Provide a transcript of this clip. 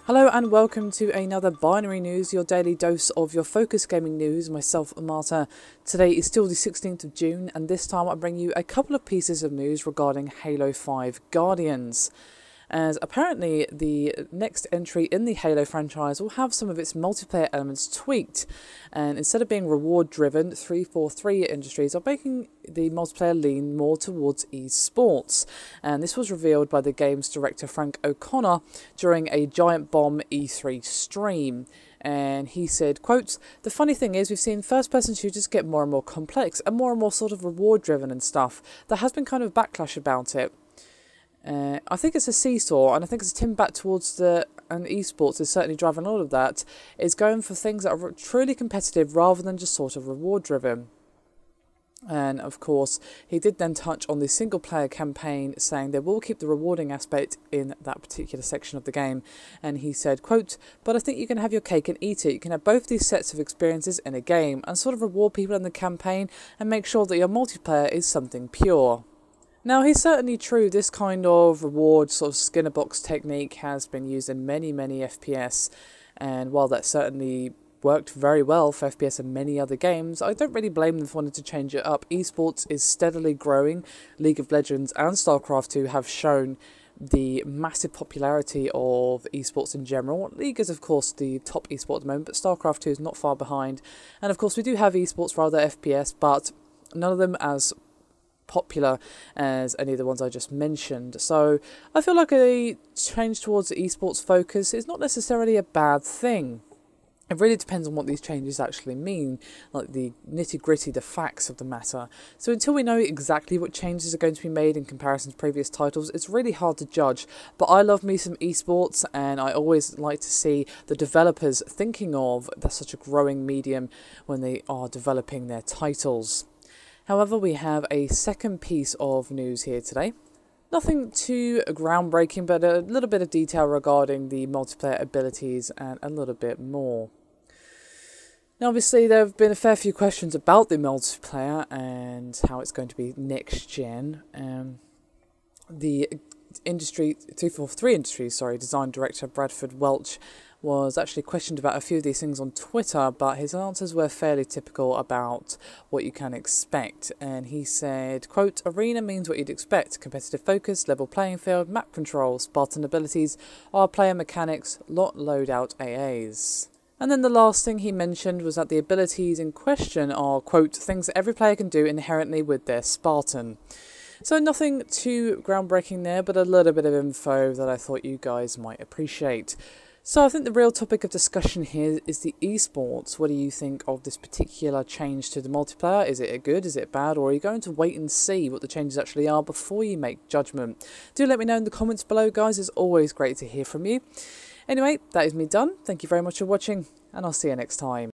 Hello and welcome to another Binary News, your daily dose of your focus gaming news. Myself, Marta. Today is still the 16th of June, and this time I bring you a couple of pieces of news regarding Halo 5 Guardians. As apparently the next entry in the Halo franchise will have some of its multiplayer elements tweaked, and instead of being reward driven, 343 Industries are making the multiplayer lean more towards eSports, and this was revealed by the game's director Frank O'Connor during a Giant Bomb E3 stream. And he said, quote, "The funny thing is we've seen first-person shooters get more and more complex and more sort of reward-driven and stuff. There has been kind of backlash about it. I think it's a seesaw, and I think it's a tin back towards and esports is certainly driving a lot of that, is going for things that are truly competitive rather than just sort of reward driven." And of course, he did then touch on the single player campaign, saying they will keep the rewarding aspect in that particular section of the game. And he said, quote, "But I think you can have your cake and eat it. You can have both these sets of experiences in a game and sort of reward people in the campaign and make sure that your multiplayer is something pure." Now, he's certainly true. This kind of reward sort of Skinner box technique has been used in many FPS, and while that certainly worked very well for FPS and many other games, I don't really blame them for wanting to change it up. Esports is steadily growing. League of Legends and StarCraft 2 have shown the massive popularity of esports in general. League is of course the top esport at the moment, but StarCraft 2 is not far behind. And of course we do have esports for other FPS, but none of them as popular as any of the ones I just mentioned. So I feel like a change towards the esports focus is not necessarily a bad thing. It really depends on what these changes actually mean, like the nitty-gritty, the facts of the matter. So until we know exactly what changes are going to be made in comparison to previous titles, it's really hard to judge. But I love me some esports, and I always like to see the developers thinking of that's such a growing medium when they are developing their titles. However, we have a second piece of news here today. Nothing too groundbreaking, but a little bit of detail regarding the multiplayer abilities and a little bit more. Now, obviously, there have been a fair few questions about the multiplayer and how it's going to be next gen. The 343 Industries, design director Bradford Welch was actually questioned about a few of these things on Twitter, but his answers were fairly typical about what you can expect. And he said, quote, "Arena means what you'd expect. Competitive focus, level playing field, map control, Spartan abilities, player mechanics, lot loadout AAs." And then the last thing he mentioned was that the abilities in question are, quote, "things that every player can do inherently with their Spartan." So nothing too groundbreaking there, but a little bit of info that I thought you guys might appreciate. So I think the real topic of discussion here is the esports. What do you think of this particular change to the multiplayer? Is it a good? Is it bad? Or are you going to wait and see what the changes actually are before you make judgment? Do let me know in the comments below, guys. It's always great to hear from you. Anyway, that is me done. Thank you very much for watching, and I'll see you next time.